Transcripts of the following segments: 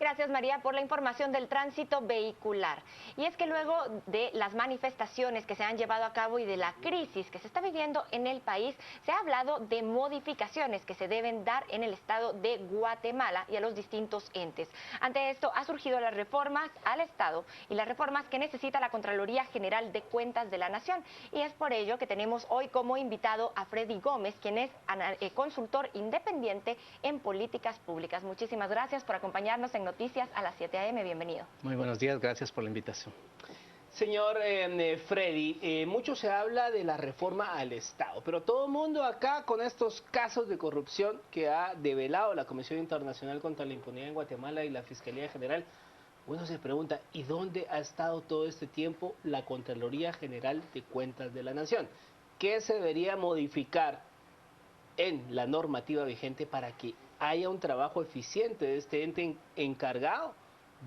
Gracias, María, por la información del tránsito vehicular. Y es que luego de las manifestaciones que se han llevado a cabo y de la crisis que se está viviendo en el país, se ha hablado de modificaciones que se deben dar en el estado de Guatemala y a los distintos entes. Ante esto, ha surgido las reformas al Estado y las reformas que necesita la Contraloría General de Cuentas de la Nación. Y es por ello que tenemos hoy como invitado a Freddy Gómez, quien es consultor independiente en políticas públicas. Muchísimas gracias por acompañarnos en Noticias a las 7 a.m. Bienvenido. Muy buenos días, gracias por la invitación. Señor Freddy, mucho se habla de la reforma al Estado, pero todo el mundo acá con estos casos de corrupción que ha develado la Comisión Internacional contra la Impunidad en Guatemala y la Fiscalía General, uno se pregunta, ¿y dónde ha estado todo este tiempo la Contraloría General de Cuentas de la Nación? ¿Qué se debería modificar en la normativa vigente para que haya un trabajo eficiente de este ente encargado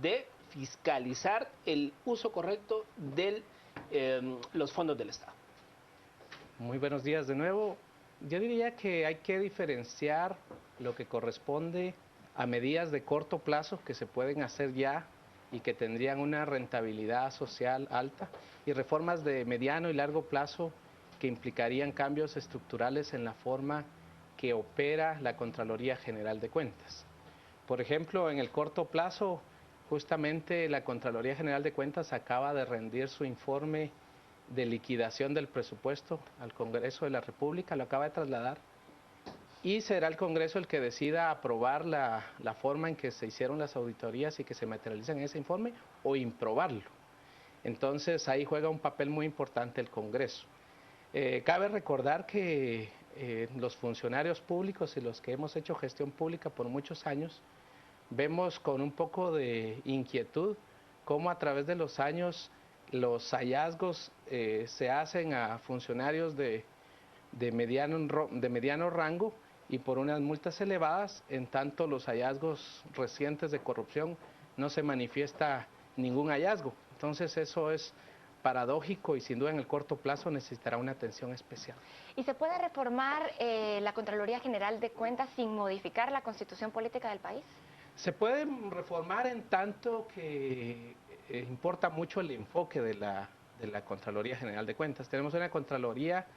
de fiscalizar el uso correcto de los fondos del Estado? Muy buenos días de nuevo. Yo diría que hay que diferenciar lo que corresponde a medidas de corto plazo que se pueden hacer ya y que tendrían una rentabilidad social alta, y reformas de mediano y largo plazo que implicarían cambios estructurales en la forma que opera la Contraloría General de Cuentas. Por ejemplo, en el corto plazo, justamente la Contraloría General de Cuentas acaba de rendir su informe de liquidación del presupuesto al Congreso de la República, lo acaba de trasladar, y será el Congreso el que decida aprobar la forma en que se hicieron las auditorías y que se materializan en ese informe, o improbarlo. Entonces ahí juega un papel muy importante el Congreso. Cabe recordar que los funcionarios públicos y los que hemos hecho gestión pública por muchos años, vemos con un poco de inquietud cómo a través de los años los hallazgos se hacen a funcionarios de mediano rango y por unas multas elevadas, en tanto los hallazgos recientes de corrupción no se manifiesta ningún hallazgo. Entonces eso es paradójico y sin duda en el corto plazo necesitará una atención especial. ¿Y se puede reformar la Contraloría General de Cuentas sin modificar la Constitución Política del país? Se puede reformar en tanto que importa mucho el enfoque de la Contraloría General de Cuentas. Tenemos una Contraloría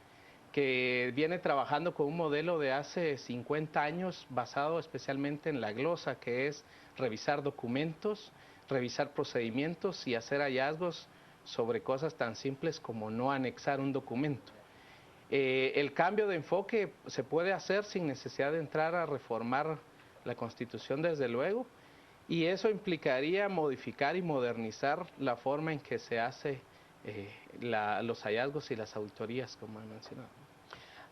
que viene trabajando con un modelo de hace 50 años basado especialmente en la glosa, que es revisar documentos, revisar procedimientos y hacer hallazgos sobre cosas tan simples como no anexar un documento. El cambio de enfoque se puede hacer sin necesidad de entrar a reformar la Constitución, desde luego, y eso implicaría modificar y modernizar la forma en que se hace los hallazgos y las auditorías, como he mencionado.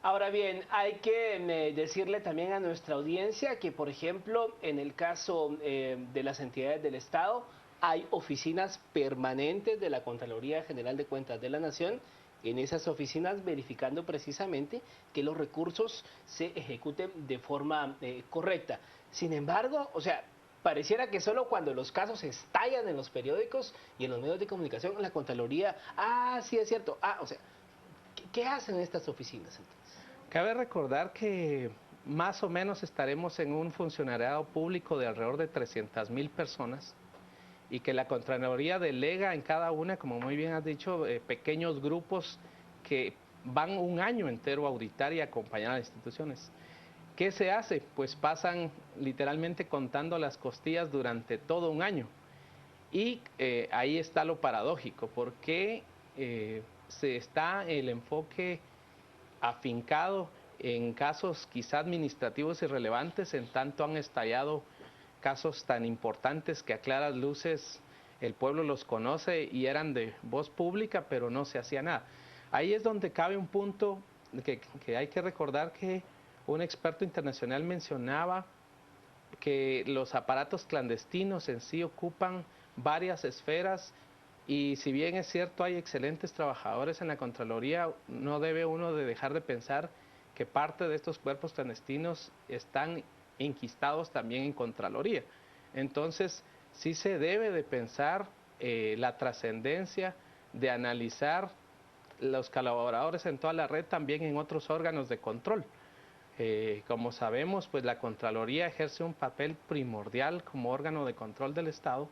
Ahora bien, hay que decirle también a nuestra audiencia que, por ejemplo, en el caso de las entidades del Estado, hay oficinas permanentes de la Contraloría General de Cuentas de la Nación, en esas oficinas verificando precisamente que los recursos se ejecuten de forma correcta. Sin embargo, o sea, pareciera que solo cuando los casos estallan en los periódicos y en los medios de comunicación, la Contraloría, sí es cierto, o sea, ¿qué hacen estas oficinas entonces? Cabe recordar que más o menos estaremos en un funcionariado público de alrededor de 300,000 personas y que la Contraloría delega en cada una, como muy bien has dicho, pequeños grupos que van un año entero a auditar y acompañar a las instituciones. ¿Qué se hace? Pues pasan literalmente contando las costillas durante todo un año. Y ahí está lo paradójico, porque se está el enfoque afincado en casos quizá administrativos irrelevantes, en tanto han estallado casos tan importantes que a claras luces el pueblo los conoce y eran de voz pública, pero no se hacía nada. Ahí es donde cabe un punto que hay que recordar, que un experto internacional mencionaba que los aparatos clandestinos en sí ocupan varias esferas, y si bien es cierto hay excelentes trabajadores en la Contraloría, no debe uno de dejar de pensar que parte de estos cuerpos clandestinos están enquistados también en Contraloría. Entonces sí se debe de pensar la trascendencia de analizar los colaboradores en toda la red también en otros órganos de control. Como sabemos, pues la Contraloría ejerce un papel primordial como órgano de control del Estado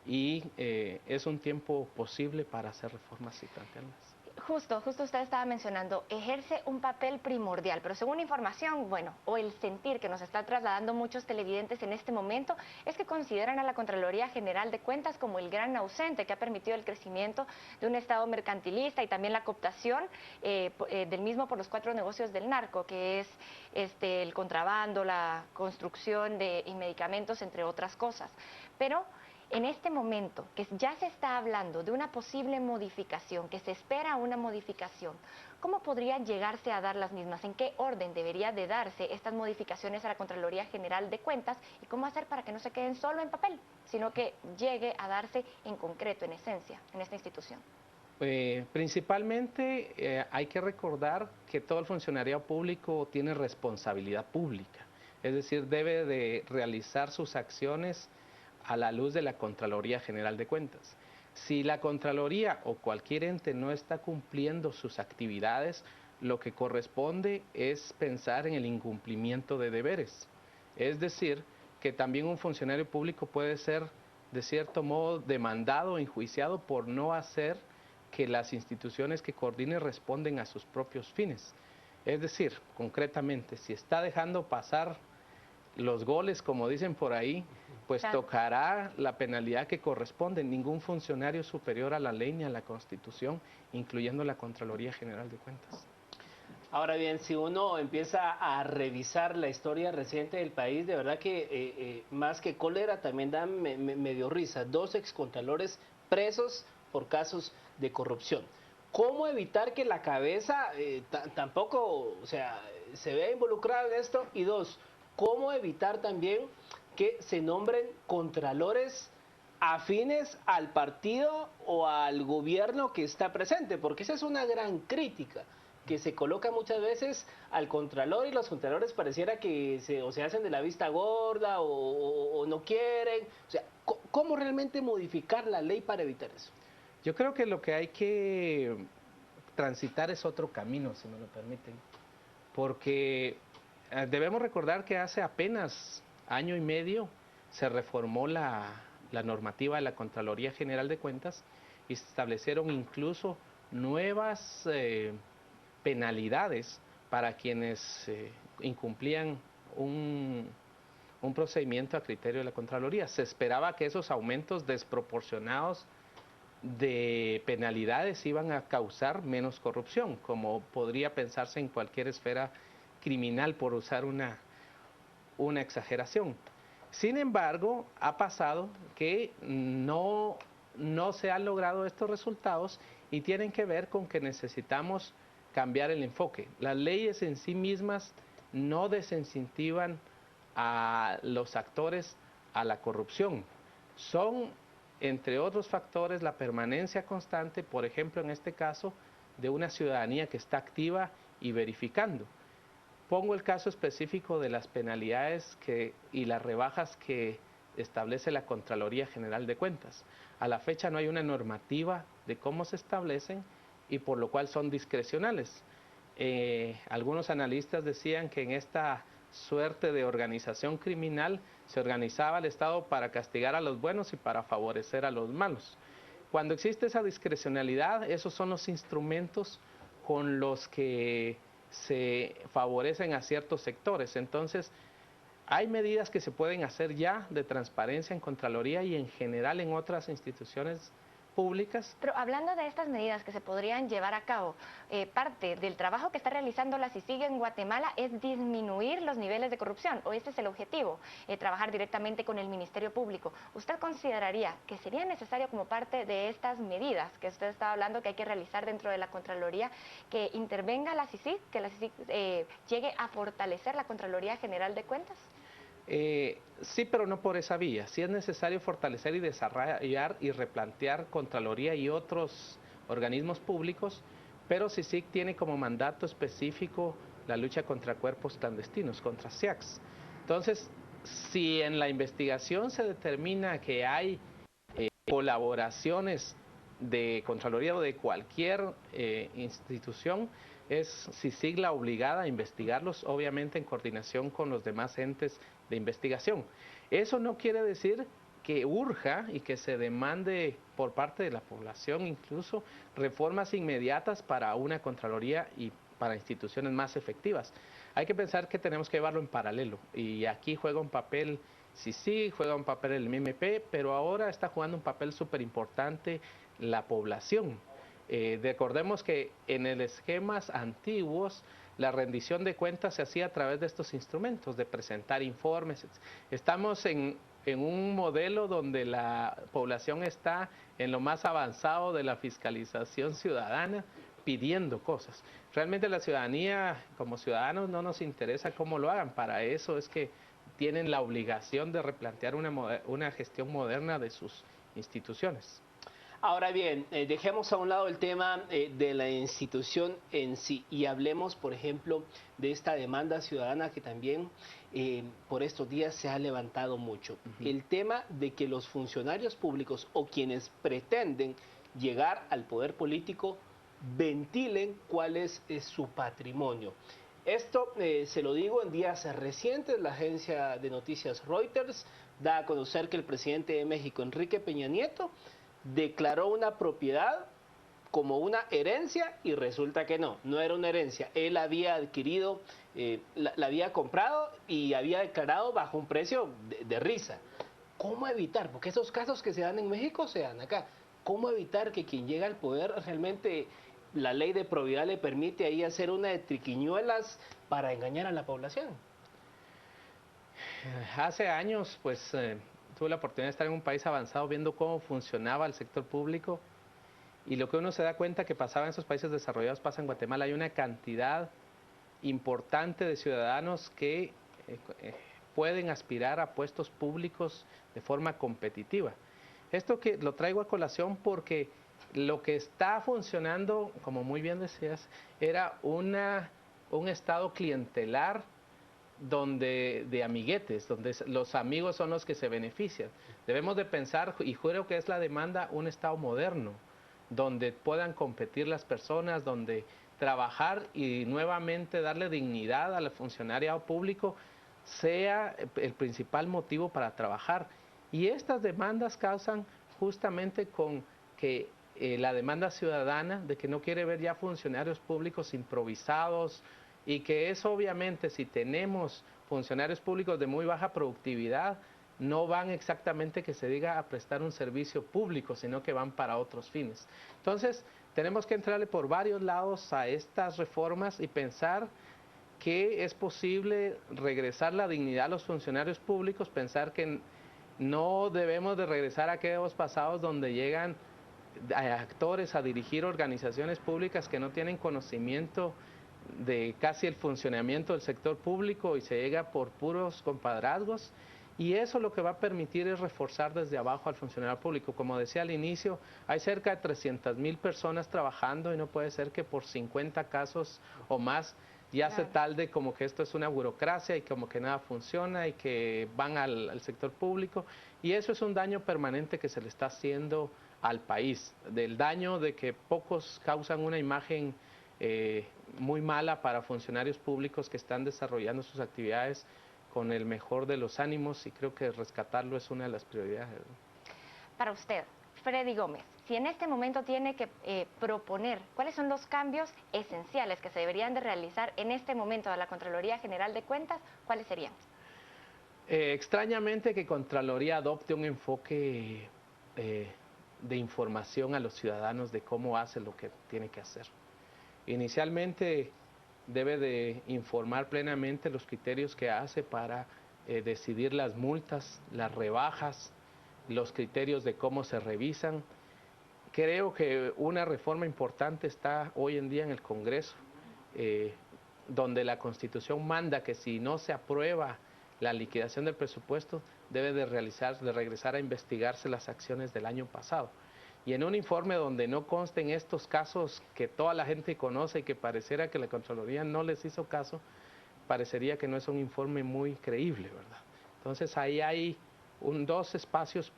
y es un tiempo posible para hacer reformas y plantearlas. Justo usted estaba mencionando, ejerce un papel primordial, pero según información, bueno, o el sentir que nos está trasladando muchos televidentes en este momento, es que consideran a la Contraloría General de Cuentas como el gran ausente que ha permitido el crecimiento de un Estado mercantilista y también la cooptación del mismo por los 4 negocios del narco, que es el contrabando, la construcción de medicamentos, entre otras cosas. Pero en este momento, que ya se está hablando de una posible modificación, que se espera una modificación, ¿cómo podrían llegarse a dar las mismas? ¿En qué orden debería de darse estas modificaciones a la Contraloría General de Cuentas? ¿Y cómo hacer para que no se queden solo en papel, sino que llegue a darse en concreto, en esencia, en esta institución? Principalmente hay que recordar que todo el funcionariado público tiene responsabilidad pública, es decir, debe de realizar sus acciones a la luz de la Contraloría General de Cuentas. Si la Contraloría o cualquier ente no está cumpliendo sus actividades, lo que corresponde es pensar en el incumplimiento de deberes. Es decir, que también un funcionario público puede ser, de cierto modo, demandado o enjuiciado por no hacer que las instituciones que coordine responden a sus propios fines. Es decir, concretamente, si está dejando pasar los goles, como dicen por ahí, pues claro, tocará la penalidad que corresponde. Ningún funcionario superior a la ley ni a la Constitución, incluyendo la Contraloría General de Cuentas. Ahora bien, si uno empieza a revisar la historia reciente del país, de verdad que más que cólera también me dio risa. 2 excontralores presos por casos de corrupción. ¿Cómo evitar que la cabeza tampoco, o sea, se vea involucrada en esto? Y 2, ¿cómo evitar también que se nombren contralores afines al partido o al gobierno que está presente? Porque esa es una gran crítica que se coloca muchas veces al contralor, y los contralores pareciera que se hacen de la vista gorda o no quieren. O sea, ¿cómo realmente modificar la ley para evitar eso? Yo creo que lo que hay que transitar es otro camino, si me lo permiten, porque debemos recordar que hace apenas año y medio se reformó la normativa de la Contraloría General de Cuentas y se establecieron incluso nuevas penalidades para quienes incumplían un procedimiento a criterio de la Contraloría. Se esperaba que esos aumentos desproporcionados de penalidades iban a causar menos corrupción, como podría pensarse en cualquier esfera criminal, por usar una exageración. Sin embargo, ha pasado que no se han logrado estos resultados y tienen que ver con que necesitamos cambiar el enfoque. Las leyes en sí mismas no desincentivan a los actores a la corrupción. Son, entre otros factores, la permanencia constante, por ejemplo, en este caso, de una ciudadanía que está activa y verificando. Pongo el caso específico de las penalidades y las rebajas que establece la Contraloría General de Cuentas. A la fecha no hay una normativa de cómo se establecen y por lo cual son discrecionales. Algunos analistas decían que en esta suerte de organización criminal se organizaba el Estado para castigar a los buenos y para favorecer a los malos. Cuando existe esa discrecionalidad, esos son los instrumentos con los que se favorecen a ciertos sectores. Entonces, hay medidas que se pueden hacer ya de transparencia en Contraloría y en general en otras instituciones públicas. Pero hablando de estas medidas que se podrían llevar a cabo, parte del trabajo que está realizando la CICIG en Guatemala es disminuir los niveles de corrupción, o este es el objetivo, trabajar directamente con el Ministerio Público. ¿Usted consideraría que sería necesario, como parte de estas medidas que usted estaba hablando que hay que realizar dentro de la Contraloría, que intervenga la CICIG, que la CICIG llegue a fortalecer la Contraloría General de Cuentas? Sí, pero no por esa vía. Sí es necesario fortalecer y desarrollar y replantear Contraloría y otros organismos públicos, pero CICIG tiene como mandato específico la lucha contra cuerpos clandestinos, contra SIACs. Entonces, si en la investigación se determina que hay colaboraciones de Contraloría o de cualquier institución, es CICIG la obligada a investigarlos, obviamente en coordinación con los demás entes de investigación. Eso no quiere decir que urja y que se demande por parte de la población incluso reformas inmediatas para una Contraloría y para instituciones más efectivas. Hay que pensar que tenemos que llevarlo en paralelo y aquí juega un papel CICIG, juega un papel el MMP, pero ahora está jugando un papel súper importante la población. Recordemos que en los esquemas antiguos la rendición de cuentas se hacía a través de estos instrumentos, de presentar informes. Estamos en un modelo donde la población está en lo más avanzado de la fiscalización ciudadana, pidiendo cosas. Realmente la ciudadanía, como ciudadanos, no nos interesa cómo lo hagan. Para eso es que tienen la obligación de replantear una gestión moderna de sus instituciones. Ahora bien, dejemos a un lado el tema de la institución en sí y hablemos, por ejemplo, de esta demanda ciudadana que también por estos días se ha levantado mucho. El tema de que los funcionarios públicos o quienes pretenden llegar al poder político ventilen cuál es su patrimonio. Esto se lo digo en días recientes, la agencia de noticias Reuters da a conocer que el presidente de México, Enrique Peña Nieto, declaró una propiedad como una herencia y resulta que no era una herencia. Él había adquirido, la había comprado y había declarado bajo un precio de risa. ¿Cómo evitar? Porque esos casos que se dan en México se dan acá. ¿Cómo evitar que quien llega al poder realmente la ley de probidad le permite ahí hacer una de triquiñuelas para engañar a la población? Hace años, pues, tuve la oportunidad de estar en un país avanzado viendo cómo funcionaba el sector público y lo que uno se da cuenta que pasaba en esos países desarrollados pasa en Guatemala. Hay una cantidad importante de ciudadanos que pueden aspirar a puestos públicos de forma competitiva. Esto que lo traigo a colación porque lo que está funcionando, como muy bien decías, era un estado clientelar de amiguetes, donde los amigos son los que se benefician. Debemos de pensar, y juro que es la demanda, un estado moderno, donde puedan competir las personas, donde trabajar y nuevamente darle dignidad al funcionariado público sea el principal motivo para trabajar. Y estas demandas causan justamente con que la demanda ciudadana de que no quiere ver ya funcionarios públicos improvisados y que es obviamente si tenemos funcionarios públicos de muy baja productividad, no van exactamente que se diga a prestar un servicio público, sino que van para otros fines. Entonces, tenemos que entrarle por varios lados a estas reformas y pensar que es posible regresar la dignidad a los funcionarios públicos, pensar que no debemos de regresar a aquellos pasados donde llegan actores a dirigir organizaciones públicas que no tienen conocimiento de casi el funcionamiento del sector público y se llega por puros compadrazgos. Y eso lo que va a permitir es reforzar desde abajo al funcionario público. Como decía al inicio, hay cerca de 300,000 personas trabajando y no puede ser que por 50 casos o más ya se talde como que esto es una burocracia y como que nada funciona y que van al sector público. Y eso es un daño permanente que se le está haciendo al país, del daño de que pocos causan una imagen muy mala para funcionarios públicos que están desarrollando sus actividades con el mejor de los ánimos y creo que rescatarlo es una de las prioridades. Para usted, Freddy Gómez, si en este momento tiene que proponer cuáles son los cambios esenciales que se deberían de realizar en este momento de la Contraloría General de Cuentas, ¿cuáles serían? Extrañamente que Contraloría adopte un enfoque de información a los ciudadanos de cómo hace lo que tiene que hacer. Inicialmente debe de informar plenamente los criterios que hace para decidir las multas, las rebajas, los criterios de cómo se revisan. Creo que una reforma importante está hoy en día en el Congreso, donde la Constitución manda que si no se aprueba la liquidación del presupuesto, debe de regresar a investigarse las acciones del año pasado. Y en un informe donde no consten estos casos que toda la gente conoce y que pareciera que la Contraloría no les hizo caso, parecería que no es un informe muy creíble, ¿verdad? Entonces ahí hay dos espacios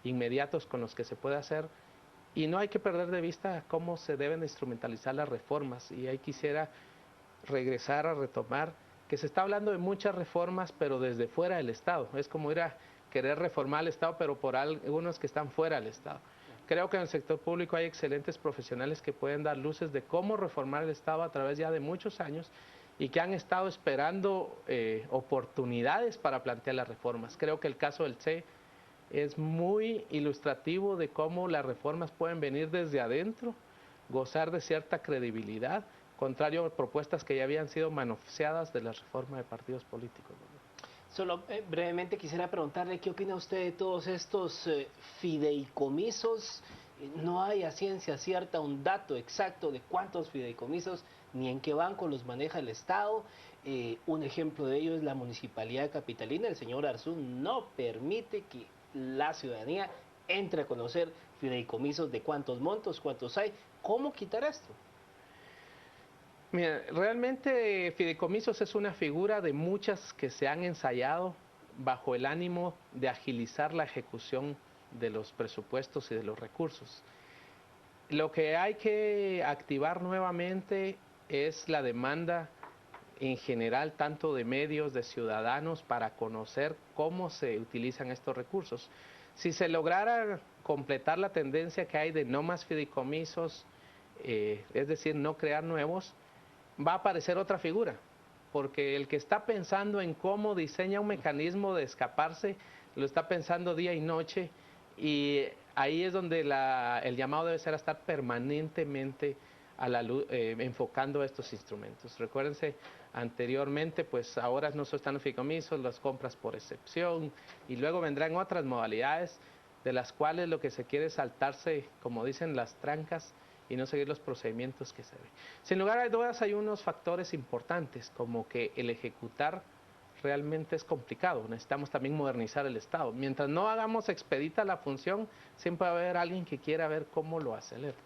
inmediatos con los que se puede hacer Y no hay que perder de vista cómo se deben instrumentalizar las reformas. Y ahí quisiera regresar a retomar que se está hablando de muchas reformas, pero desde fuera del Estado. Es como ir a querer reformar el Estado, pero por algunos que están fuera del Estado. Creo que en el sector público hay excelentes profesionales que pueden dar luces de cómo reformar el Estado a través ya de muchos años y que han estado esperando oportunidades para plantear las reformas. Creo que el caso del CE es muy ilustrativo de cómo las reformas pueden venir desde adentro, gozar de cierta credibilidad, contrario a propuestas que ya habían sido manoseadas de la reforma de partidos políticos. Solo brevemente quisiera preguntarle qué opina usted de todos estos fideicomisos. No hay a ciencia cierta un dato exacto de cuántos fideicomisos ni en qué banco los maneja el Estado. Un ejemplo de ello es la Municipalidad Capitalina. El señor Arzún no permite que la ciudadanía entre a conocer fideicomisos de cuántos montos, cuántos hay. ¿Cómo quitar esto? Mira, realmente fideicomisos es una figura de muchas que se han ensayado bajo el ánimo de agilizar la ejecución de los presupuestos y de los recursos. Lo que hay que activar nuevamente es la demanda en general, tanto de medios, de ciudadanos, para conocer cómo se utilizan estos recursos. Si se lograra completar la tendencia que hay de no más fideicomisos, es decir, no crear nuevos, va a aparecer otra figura, porque el que está pensando en cómo diseña un mecanismo de escaparse, lo está pensando día y noche, y ahí es donde el llamado debe ser a estar permanentemente a la luz, enfocando estos instrumentos. Recuérdense, anteriormente, pues ahora no se están los fideicomisos, las compras por excepción, y luego vendrán otras modalidades de las cuales lo que se quiere es saltarse, como dicen, las trancas y no seguir los procedimientos que se ven. Sin lugar a dudas hay unos factores importantes, como que el ejecutar realmente es complicado. Necesitamos también modernizar el Estado. Mientras no hagamos expedita la función, siempre va a haber alguien que quiera ver cómo lo acelera.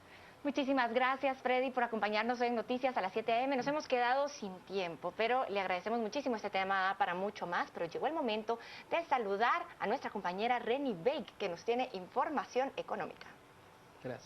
Muchísimas gracias, Freddy, por acompañarnos hoy en Noticias a las 7 a.m. Nos hemos quedado sin tiempo, pero le agradecemos muchísimo. Este tema para mucho más, pero llegó el momento de saludar a nuestra compañera Reni Bake, que nos tiene información económica.